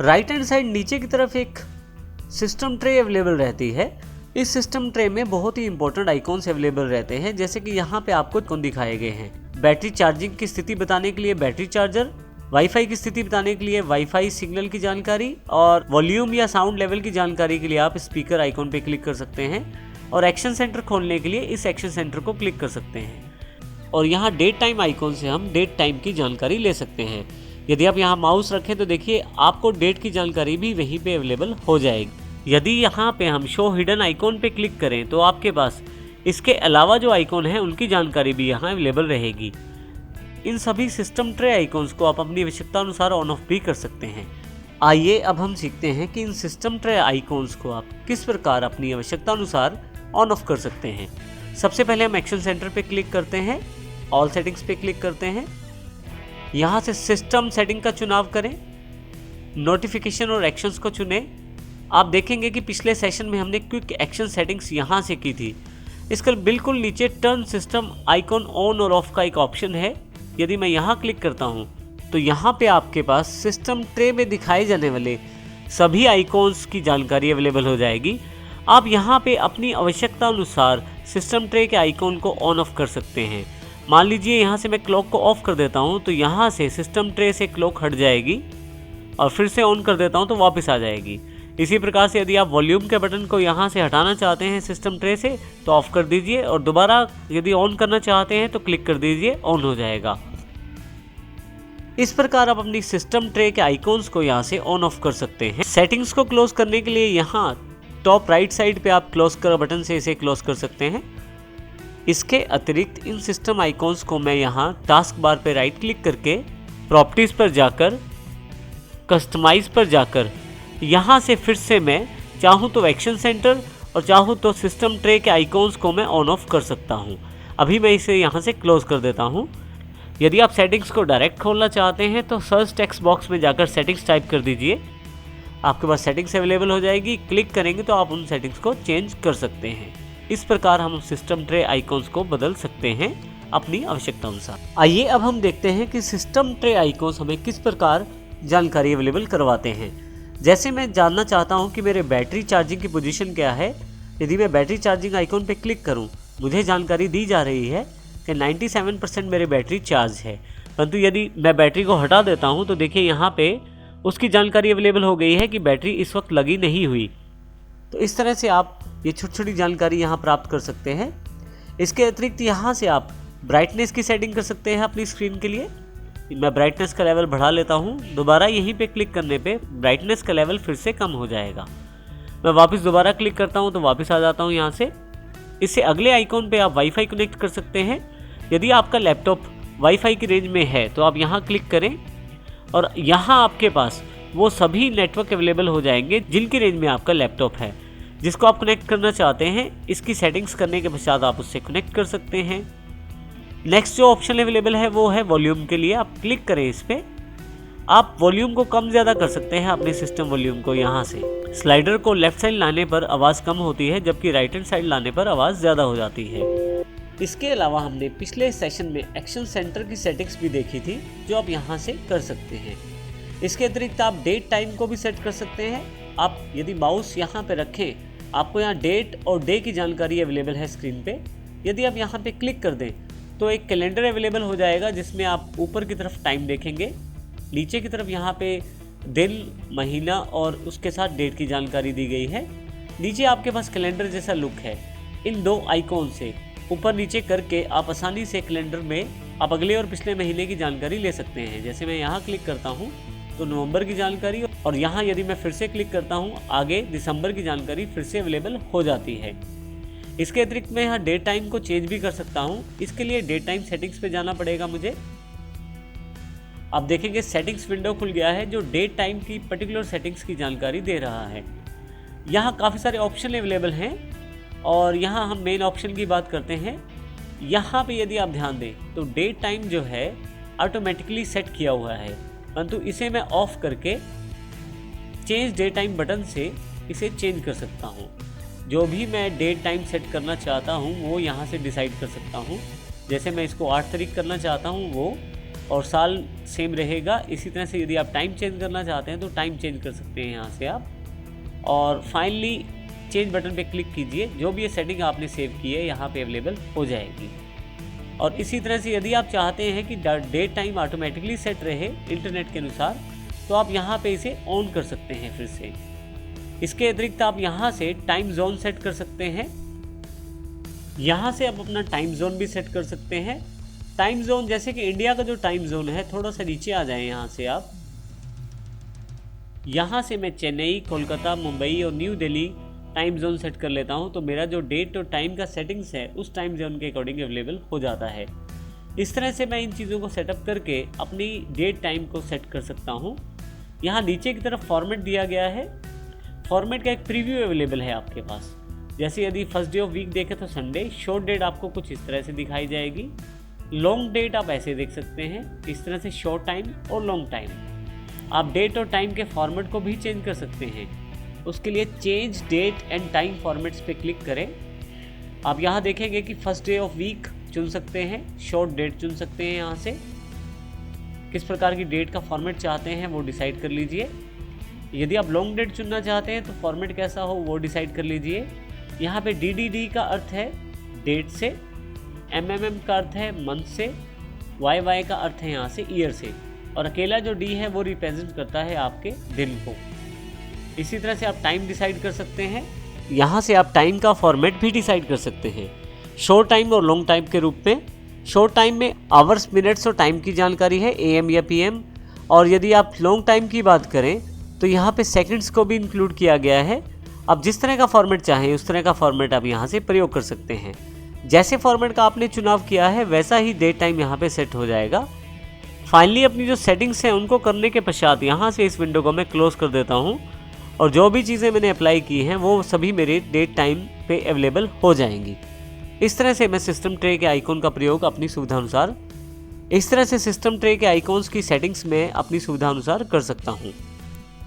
Right hand side नीचे की तरफ एक सिस्टम ट्रे अवेलेबल रहती है। इस सिस्टम ट्रे में बहुत ही इंपॉर्टेंट आइकॉन्स अवेलेबल रहते हैं, जैसे कि यहाँ पे आपको आइकॉन दिखाए गए हैं। बैटरी चार्जिंग की स्थिति बताने के लिए बैटरी चार्जर, वाईफाई की स्थिति बताने के लिए वाईफाई सिग्नल की जानकारी, और वॉल्यूम या साउंड लेवल की जानकारी के लिए आप स्पीकर आइकॉन पे क्लिक कर सकते हैं, और एक्शन सेंटर खोलने के लिए इस एक्शन सेंटर को क्लिक कर सकते हैं। और यहाँ डेट टाइम आइकॉन से हम डेट टाइम की जानकारी ले सकते हैं। यदि आप यहाँ माउस रखें तो देखिए आपको डेट की जानकारी भी वहीं पे अवेलेबल हो जाएगी। यदि यहाँ पे हम शो हिडन आइकॉन पे क्लिक करें तो आपके पास इसके अलावा जो आइकॉन है उनकी जानकारी भी यहाँ अवेलेबल रहेगी। इन सभी सिस्टम ट्रे आइकॉन्स को आप अपनी आवश्यकता अनुसार ऑन ऑफ भी कर सकते हैं। आइए अब हम सीखते हैं कि इन सिस्टम ट्रे आइकॉन्स को आप किस प्रकार अपनी आवश्यकता अनुसार ऑन ऑफ कर सकते हैं। सबसे पहले हम एक्शन सेंटर पे क्लिक करते हैं, ऑल सेटिंग्स पे क्लिक करते हैं, यहाँ से सिस्टम सेटिंग का चुनाव करें, नोटिफिकेशन और एक्शंस को चुनें। आप देखेंगे कि पिछले सेशन में हमने क्विक एक्शन सेटिंग्स यहाँ से की थी। इसके बिल्कुल नीचे टर्न सिस्टम आइकॉन ऑन और ऑफ का एक ऑप्शन है। यदि मैं यहाँ क्लिक करता हूँ तो यहाँ पे आपके पास सिस्टम ट्रे में दिखाए जाने वाले सभी आइकॉन्स की जानकारी अवेलेबल हो जाएगी। आप यहाँ पे अपनी आवश्यकता अनुसार सिस्टम ट्रे के आइकॉन को ऑन ऑफ कर सकते हैं। मान लीजिए यहाँ से मैं क्लॉक को ऑफ कर देता हूँ तो यहाँ से सिस्टम ट्रे से क्लॉक हट जाएगी, और फिर से ऑन कर देता हूँ तो वापस आ जाएगी। इसी प्रकार से यदि आप वॉल्यूम के बटन को यहाँ से हटाना चाहते हैं सिस्टम ट्रे से तो ऑफ कर दीजिए, और दोबारा यदि ऑन करना चाहते हैं तो क्लिक कर दीजिए, ऑन हो जाएगा। इस प्रकार आप अपनी सिस्टम ट्रे के आइकॉन्स को यहाँ से ऑन ऑफ कर सकते हैं। सेटिंग्स को क्लोज करने के लिए यहाँ टॉप राइट साइड पे आप क्लोज कर बटन से इसे क्लोज कर सकते हैं। इसके अतिरिक्त इन सिस्टम आइकॉन्स को मैं यहाँ टास्क बार पे राइट क्लिक करके प्रॉपर्टीज पर जाकर कस्टमाइज पर जाकर यहाँ से फिर से मैं चाहूँ तो एक्शन सेंटर और चाहूँ तो सिस्टम ट्रे के आइकॉन्स को मैं ऑन ऑफ कर सकता हूँ। अभी मैं इसे यहाँ से क्लोज कर देता हूँ। यदि आप सेटिंग्स को डायरेक्ट खोलना चाहते हैं तो सर्च टेक्स्ट बॉक्स में जाकर सेटिंग्स टाइप कर दीजिए, आपके पास सेटिंग्स अवेलेबल हो जाएगी। क्लिक करेंगे तो आप उन सेटिंग्स को चेंज कर सकते हैं। इस प्रकार हम सिस्टम ट्रे आइकॉन्स को बदल सकते हैं अपनी आवश्यकता अनुसार। आइए अब हम देखते हैं कि सिस्टम ट्रे आइकॉन्स हमें किस प्रकार जानकारी अवेलेबल करवाते हैं। जैसे मैं जानना चाहता हूं कि मेरे बैटरी चार्जिंग की पोजीशन क्या है। यदि मैं बैटरी चार्जिंग आइकॉन पे क्लिक करूं, मुझे जानकारी दी जा रही है कि 97% मेरी बैटरी चार्ज है। परंतु यदि मैं बैटरी को हटा देता हूं तो देखिए यहाँ पे उसकी जानकारी अवेलेबल हो गई है कि बैटरी इस वक्त लगी नहीं हुई। तो इस तरह से आप ये छोटी छोटी जानकारी यहाँ प्राप्त कर सकते हैं। इसके अतिरिक्त यहाँ से आप ब्राइटनेस की सेटिंग कर सकते हैं अपनी स्क्रीन के लिए। मैं ब्राइटनेस का लेवल बढ़ा लेता हूँ, दोबारा यहीं पे क्लिक करने पे ब्राइटनेस का लेवल फिर से कम हो जाएगा। मैं वापस दोबारा क्लिक करता हूँ तो वापस आ जाता हूँ यहाँ से। इससे अगले आइकॉन पे आप वाईफाई कनेक्ट कर सकते हैं। यदि आपका लैपटॉप वाईफाई की रेंज में है तो आप यहाँ क्लिक करें, और यहाँ आपके पास वो सभी नेटवर्क अवेलेबल हो जाएंगे जिनकी रेंज में आपका लैपटॉप है, जिसको आप कनेक्ट करना चाहते हैं। इसकी सेटिंग्स करने के पश्चात आप उससे कनेक्ट कर सकते हैं। नेक्स्ट जो ऑप्शन अवेलेबल है वो है वॉल्यूम के लिए। आप क्लिक करें इस पर, आप वॉल्यूम को कम ज़्यादा कर सकते हैं अपने सिस्टम वॉल्यूम को। यहाँ से स्लाइडर को लेफ्ट साइड लाने पर आवाज़ कम होती है, जबकि राइट हैंड साइड लाने पर आवाज़ ज़्यादा हो जाती है। इसके अलावा हमने पिछले सेशन में एक्शन सेंटर की सेटिंग्स भी देखी थी, जो आप यहाँ से कर सकते हैं। इसके अतिरिक्त आप डेट टाइम को भी सेट कर सकते हैं। आप यदि माउस यहाँ पे रखें, आपको यहाँ डेट और डे की जानकारी अवेलेबल है स्क्रीन पे। यदि आप यहाँ पे क्लिक कर दें तो एक कैलेंडर अवेलेबल हो जाएगा, जिसमें आप ऊपर की तरफ टाइम देखेंगे, नीचे की तरफ यहाँ पे दिन, महीना और उसके साथ डेट की जानकारी दी गई है। नीचे आपके पास कैलेंडर जैसा लुक है। इन दो आइकॉन से ऊपर नीचे करके आप आसानी से कैलेंडर में आप अगले और पिछले महीने की जानकारी ले सकते हैं। जैसे मैं यहाँ क्लिक करता हूँ तो नवंबर की जानकारी, और यहाँ यदि मैं फिर से क्लिक करता हूँ आगे दिसंबर की जानकारी फिर से अवेलेबल हो जाती है। इसके अतिरिक्त मैं यहाँ डेट टाइम को चेंज भी कर सकता हूँ। इसके लिए डेट टाइम सेटिंग्स पे जाना पड़ेगा मुझे। आप देखेंगे सेटिंग्स विंडो खुल गया है, जो डेट टाइम की पर्टिकुलर सेटिंग्स की जानकारी दे रहा है। यहाँ काफ़ी सारे ऑप्शन अवेलेबल हैं, और यहाँ हम मेन ऑप्शन की बात करते हैं। यहाँ पे यदि आप ध्यान दें तो डेट टाइम जो है ऑटोमेटिकली सेट किया हुआ है, परंतु इसे मैं ऑफ करके चेंज डेट टाइम बटन से इसे चेंज कर सकता हूँ। जो भी मैं डेट टाइम सेट करना चाहता हूँ वो यहाँ से डिसाइड कर सकता हूँ। जैसे मैं इसको 8 तारीख करना चाहता हूँ, वो और साल सेम रहेगा। इसी तरह से यदि आप टाइम चेंज करना चाहते हैं तो टाइम चेंज कर सकते हैं यहाँ से आप। और फाइनली चेंज बटन पे क्लिक कीजिए, जो भी ये सेटिंग आपने सेव की है यहाँ पे अवेलेबल हो जाएगी। और इसी तरह से यदि आप चाहते हैं कि डेट टाइम ऑटोमेटिकली सेट रहे इंटरनेट के अनुसार, तो आप यहाँ पे इसे ऑन कर सकते हैं फिर से। इसके अतिरिक्त आप यहाँ से टाइम जोन सेट कर सकते हैं। यहाँ से आप अपना टाइम जोन भी सेट कर सकते हैं। टाइम जोन जैसे कि इंडिया का जो टाइम जोन है, थोड़ा सा नीचे आ जाएं यहाँ से आप। यहाँ से मैं चेन्नई, कोलकाता, मुंबई और new Delhi time zone set कर लेता हूँ, तो मेरा जो डेट और टाइम का सेटिंग्स है उस टाइम जोन के अकॉर्डिंग अवेलेबल हो जाता है। इस तरह से मैं इन चीज़ों को सेटअप करके अपनी डेट टाइम को सेट कर सकता हूँ। यहाँ नीचे की तरफ फॉर्मेट दिया गया है। फॉर्मेट का एक प्रीव्यू अवेलेबल है आपके पास। जैसे यदि फर्स्ट डे ऑफ वीक देखें तो संडे, शॉर्ट डेट आपको कुछ इस तरह से दिखाई जाएगी, लॉन्ग डेट आप ऐसे देख सकते हैं, इस तरह से शॉर्ट टाइम और लॉन्ग टाइम। आप डेट और टाइम के फॉर्मेट को भी चेंज कर सकते हैं। उसके लिए change date and time formats पे क्लिक करें। आप यहाँ देखेंगे कि फर्स्ट डे ऑफ वीक चुन सकते हैं, शॉर्ट डेट चुन सकते हैं। यहाँ से किस प्रकार की डेट का फॉर्मेट चाहते हैं वो डिसाइड कर लीजिए। यदि आप लॉन्ग डेट चुनना चाहते हैं तो फॉर्मेट कैसा हो वो डिसाइड कर लीजिए। यहाँ पे DDD का अर्थ है डेट से, MMM का अर्थ है मंथ से, YY का अर्थ है यहाँ से ईयर से, और अकेला जो D है वो रिप्रेजेंट करता है आपके दिन को। इसी तरह से आप टाइम डिसाइड कर सकते हैं। यहाँ से आप टाइम का फॉर्मेट भी डिसाइड कर सकते हैं, शॉर्ट टाइम और लॉन्ग टाइम के रूप में। शॉर्ट टाइम में आवर्स, मिनट्स और टाइम की जानकारी है, AM या PM। और यदि आप लॉन्ग टाइम की बात करें तो यहाँ पे सेकंड्स को भी इंक्लूड किया गया है। आप जिस तरह का फॉर्मेट चाहें उस तरह का फॉर्मेट आप यहाँ से प्रयोग कर सकते हैं। जैसे फॉर्मेट का आपने चुनाव किया है वैसा ही डेट टाइम यहाँ पे सेट हो जाएगा। फाइनली अपनी जो सेटिंग्स हैं उनको करने के पश्चात यहाँ से इस विंडो को मैं क्लोज कर देता हूँ, और जो भी चीज़ें मैंने अप्लाई की हैं वो सभी मेरे डेट टाइम पे अवेलेबल हो जाएंगी। इस तरह से मैं सिस्टम ट्रे के आइकॉन का प्रयोग अपनी सुविधा अनुसार, इस तरह से सिस्टम ट्रे के आइकॉन्स की सेटिंग्स में अपनी सुविधा अनुसार कर सकता हूँ।